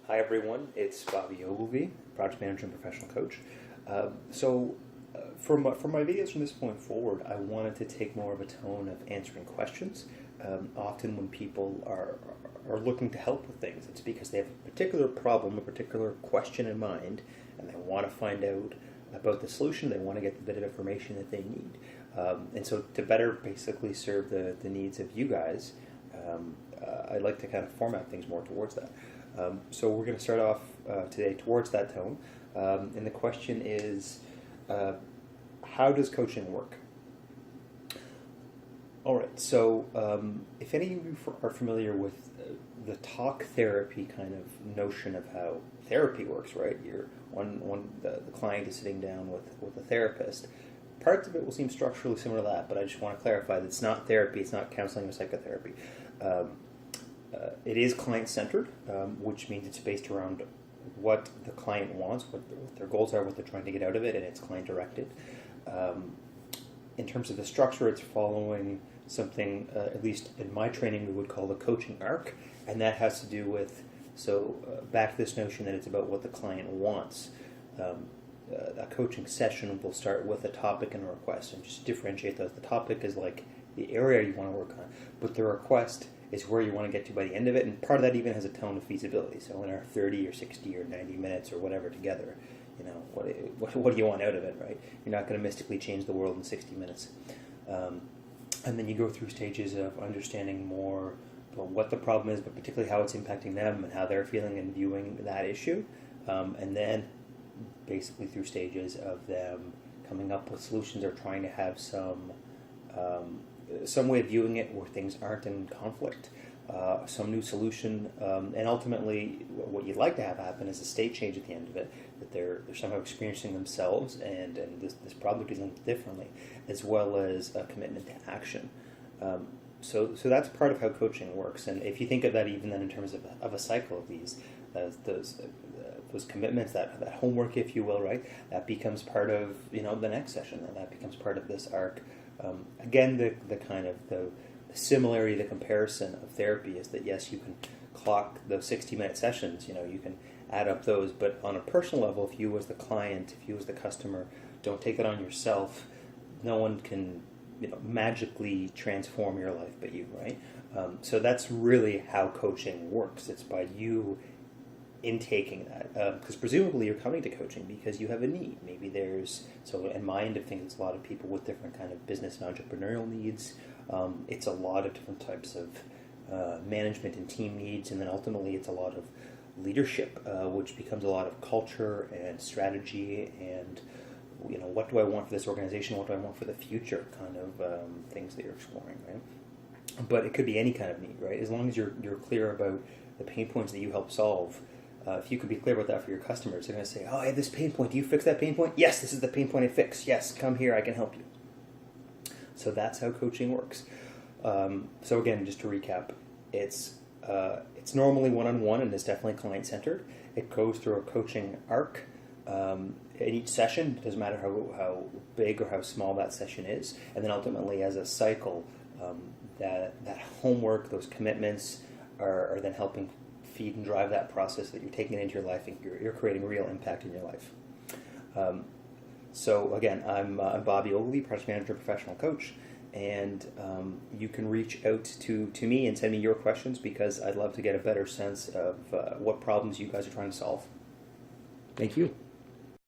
Hi everyone, it's Bobby Ogilvy, Project Manager and Professional Coach. For my videos from this point forward, I wanted to take more of a tone of answering questions. Often when people are looking to help with things, it's because they have a particular problem, a particular question in mind, and they want to find out about the solution. They want to get the bit of information that they need. And so to better basically serve the needs of you guys, I'd like to kind of format things more towards that. So we're going to start off today towards that tone. And the question is, how does coaching work? All right, so if any of you are familiar with the talk therapy kind of notion of how therapy works, right? The client is sitting down with a therapist. Parts of it will seem structurally similar to that, but I just want to clarify that it's not therapy, it's not counseling or psychotherapy. It is client-centered, which means it's based around what the client wants, what their goals are, what they're trying to get out of it, and it's client-directed. In terms of the structure, it's following something, at least in my training, we would call the coaching arc, and that has to do with, back to this notion that it's about what the client wants. A coaching session will start with a topic and a request, and just differentiate those. The topic is like the area you want to work on, but the request is where you want to get to by the end of it, and part of that even has a tone of feasibility. So in our 30 or 60 or 90 minutes or whatever together, what do you want out of it, right? You're not going to mystically change the world in 60 minutes. And then you go through stages of understanding more about what the problem is, but particularly how it's impacting them and how they're feeling and viewing that issue. And then basically through stages of them coming up with solutions or trying to have some way of viewing it where things aren't in conflict, some new solution, and ultimately what you'd like to have happen is a state change at the end of it, that they're somehow experiencing themselves and this problem they're dealing with differently, as well as a commitment to action. So that's part of how coaching works, and if you think of that even then in terms of a cycle of those commitments, that homework, if you will, right, that becomes part of the next session, and that becomes part of this arc. Again, the kind of the similarity, the comparison of therapy is that yes, you can clock those 60-minute sessions, you can add up those, but on a personal level, if you as the client, if you as the customer don't take it on yourself, no one can magically transform your life but you, right? So that's really how coaching works. It's by you intaking that, because presumably you're coming to coaching because you have a need. Maybe in my end of things, it's a lot of people with different kind of business and entrepreneurial needs. It's a lot of different types of management and team needs, and then ultimately it's a lot of leadership, which becomes a lot of culture and strategy and what do I want for this organization, what do I want for the future kind of things that you're exploring, right? But it could be any kind of need, right? As long as you're clear about the pain points that you help solve. If you could be clear about that for your customers, they're going to say, oh, I have this pain point. Do you fix that pain point? Yes, this is the pain point I fix. Yes, come here. I can help you. So that's how coaching works. So again, just to recap, it's normally one-on-one and it's definitely client-centered. It goes through a coaching arc. In each session, it doesn't matter how big or how small that session is. And then ultimately as a cycle, that homework, those commitments are then helping feed and drive that process that you're taking into your life, and you're creating real impact in your life. So again, I'm Bobby Ogilvy, Project Manager, Professional Coach, and you can reach out to me and send me your questions because I'd love to get a better sense of what problems you guys are trying to solve. Thank you.